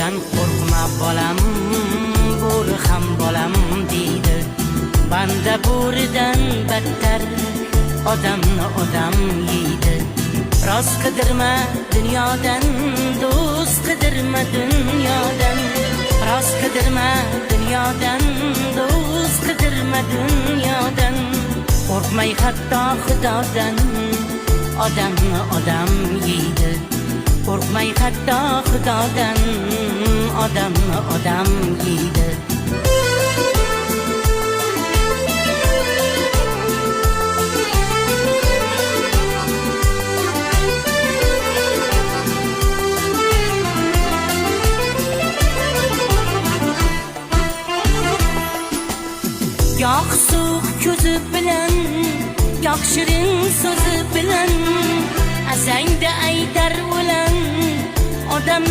bo'ridan qo'rqma bolam, bo'ri ham bolam deydi. Banda bo'ridan battar odamni odam yeydi. Rost qidirma dunyodan, do'st qidirma dunyodan. Rost qidirma dunyodan, do'st qidirma dunyodan. Qo'rqmay hatto Xudodan, odamni odam yeydi. Qo'rqmay hatto Xudodan, odamni odam yeydi. Yo'q suv ko'zi bilan, yo'q shirin so'zi bilan, asangda aytar o'lan odam